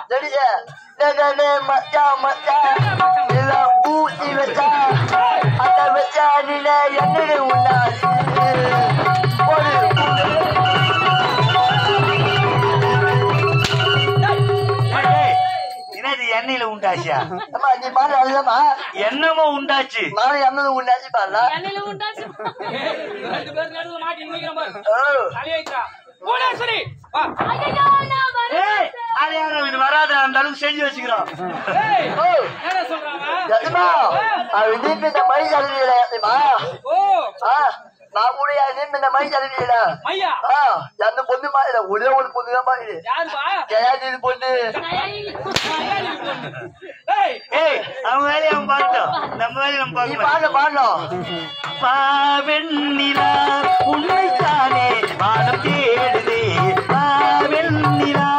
jadi macam bila uji baca ada baca nilai yang ni ulas எண்ணெயில உண்டாச்சியா நீ பாரு அல்லமா என்னமோ உண்டாச்சு நான் என்ன உண்டாச்சு பாரு எண்ணெயில உண்டாச்சு 2 பேர் நடுவுல மாட்டி நிக்கிறோம் பாரு தலையைத்ரா சரி வா ஐயோ நான் வரேன் அது யாரோ இது வராத அந்த அளவுக்கு செஞ்சு வச்சுக்கிறோம் ஏய் என்ன சொல்றாங்க யமா அது இந்த மை ஜல்லில யமா நான் கூட இந்த மை ஜல்லில ஐயா அந்த பொண்ணு மாதிரி ஒரே ஒரு பொண்ணு தான் மாதிரி யாருப்பா ஜெயாதி பொண்ணு ஏய் அவன் வேலையை அவன் பார்த்தோம் நம்ம வேலையை நம்ம பார்க்கணும் பாடணும் பாவெண்ணிலா உன்னைத்தானே வானம் தேடுதே பாவெண்ணிலா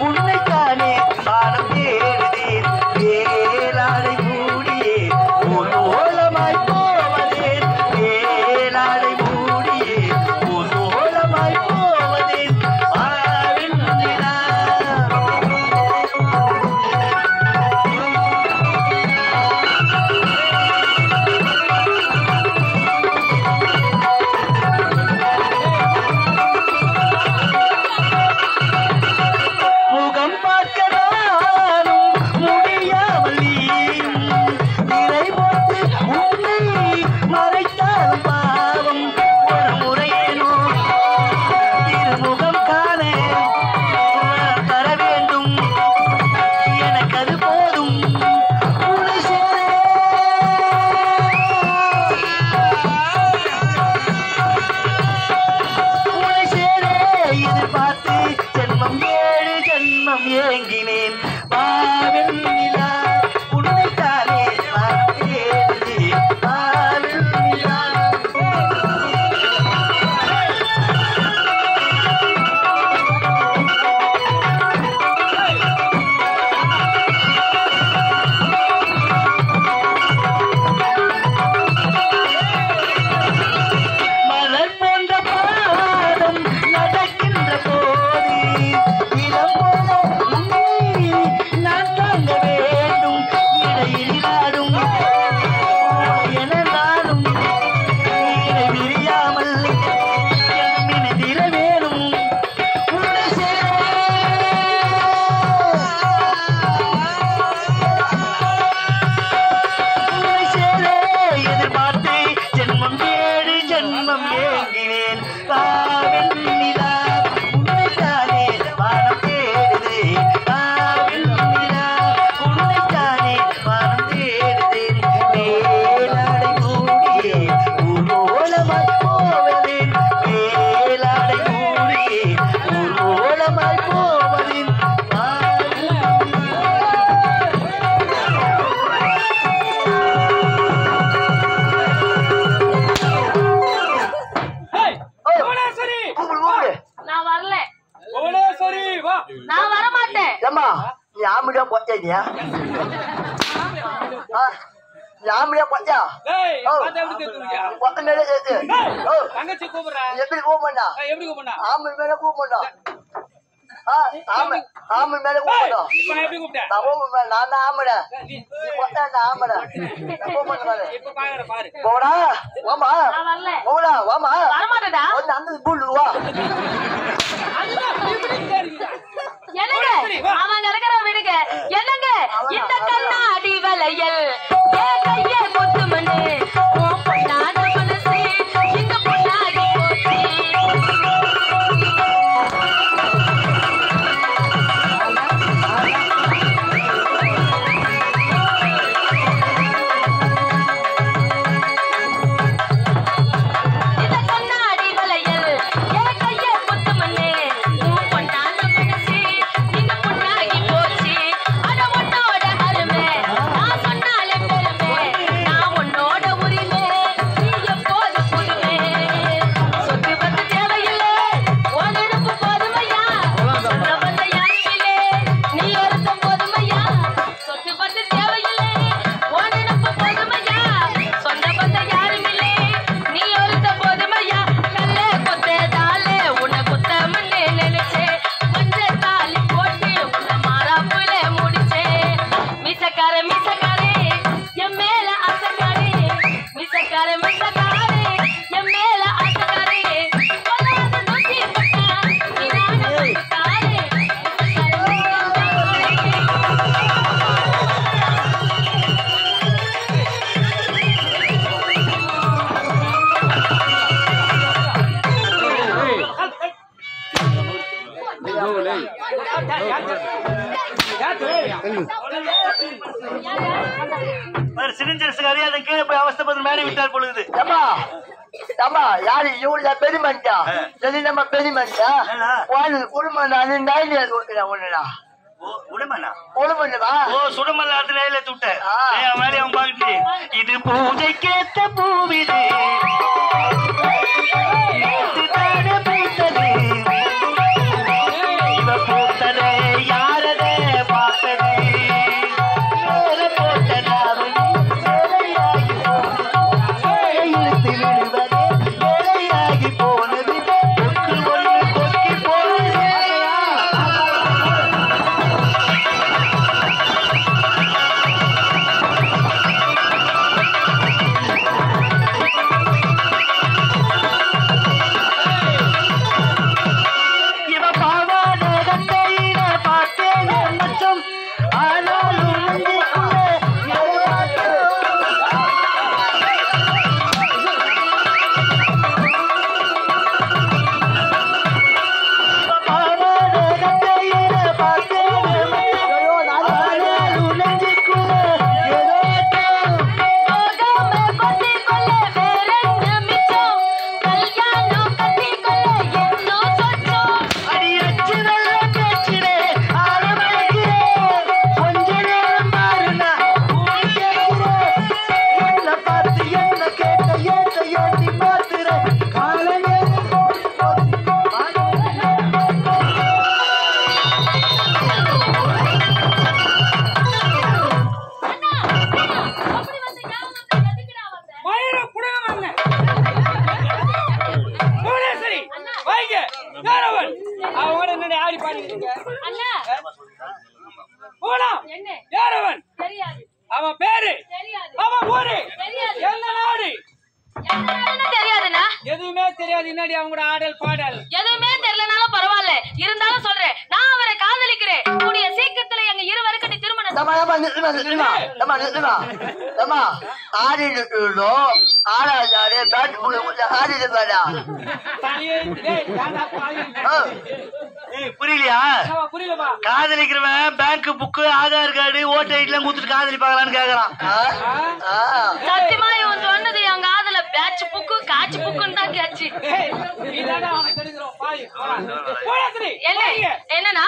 உன்னைத்தானே வானம் தேடுதே வேலாடை மூடியே ஒரு ஓலமாய் போவதே வேலாடை மூடியே ஒரு ஓலமாய் போவதே பாவெண்ணிலா ஏங்கினேன் பாவெண்ணிலா உன்னைத்தானே வானம் தேடுதே பாவெண்ணிலா மலர் போன்ற பாதம் நடக்கின்ற போது இளம் நான் தாங்க வேண்டும் இடையில் நாடும் என நாடும் நீரை விரியாமல் மினதிர வேணும் உன்னை சேர எதிர்பார்த்து ஜென்மம் ஏழு ஜென்மம் ஏங்கினேன் பாவெண்ணிலா உன்னைத்தானே வானம் தேடுதே பாவெண்ணிலா உன்னைத்தானே வானம் தேடுதே வேலாடை மூடியே ஊர்வலமாய் போவதேன் வேலாடை மூடியே ஊர்வலமாய் போவதேன் நான் வரல சரி வா நான் வர மாட்டேன் ஏம்மா நீ ஆம்படியா பொச்சையா ஆம்படியா பொச்சா டேய் பாத்து எப்படி தெரியுங்க பொத்த மேல ஏத்து தங்கச்சி கூப்பிடுறா எப்படி கூப்பிடா எப்படி கூப்பிடா ஆம்படி மேல கூப்பிடா ஆம்படி மேல கூப்பிடா இப்ப நான் எப்படி கூப்பிட்டேன் நான் கூப்பிடுறேன் நான் தான் ஆம்படா நீ பொச்சா நான் ஆம்படா கூப்பிடுறேன் இப்ப பாக்குற பாரு போடா வாமா நான் வரல போடா வாமா வர மாட்டேடா வந்து அந்த பூல் வா என்னங்க அவங்க இருக்கிற விடுங்க என்னங்க இந்த கண்ணாடி வளையல் ஏன் கையே கொத்து மண்ணு உன் பொண்ணாத மனசு இந்த பொண்ணாடி இந்த கண்ணாடி வளையல் ஏன் கையே கொத்து மண்ணு உன் பொண்ணாத மனசு இந்த பொண்ணாகி போச்சு அட உன்னோட அருமை நான் சொன்னாலே சிரிஞ்சர்ஸுக்கு அறியாத கீழே போய் அவஸ்தைப்பட்டு மேலே விட்டார் பொழுது. யாரு இவங்க பெரிய மனுஷா சரி நம்ம பெரிய மனுஷா குடும்பம் ஒண்ணுடா சுடமல்லாத்துல தூட்ட மேலே அவன் பாக்கிட்டு இது பூஜைக்கேத்த பூவிது இவ பூத்ததே யாரதே பார்த்தது அவன் பேரு அவன் ஊரு என்ன நாடு தெரியாதுண்ணா. எதுவுமே தெரியாது. இன்னாடி அவங்க ஆடல் பாடல் எதுவுமே தெரியலனாலும் பரவாயில்ல, இருந்தாலும் சொல்றேன், நான் அவரை காதலிக்கிறேன். கூடிய சீக்கிரத்துல எங்க இருவருக்கு திருமணம். புரியலையா? காதலிக்கிறவன் bank book Aadhaar card voter ID எல்லாம் கொடுத்துட்டு காதலி பாக்கலான்னு கேக்குறான். சத்தியமா இவன் சொன்னது எங்க காதல பேட்ச் புக்கு காட்சி புக்குன்னு தான் கேச்சு. என்னன்னா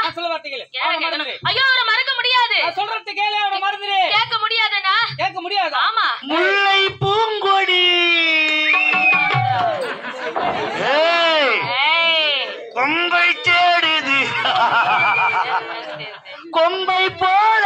ஐயோ அவரை மறக்க முடியாது. சொல்றது கேளு, அவனை மறந்துடு. கேட்க முடியாதுண்ணா. கேட்க முடியாது. ஆமா. முல்லை பூங்கொடி கொம்பை தேடுது கொம்பை போல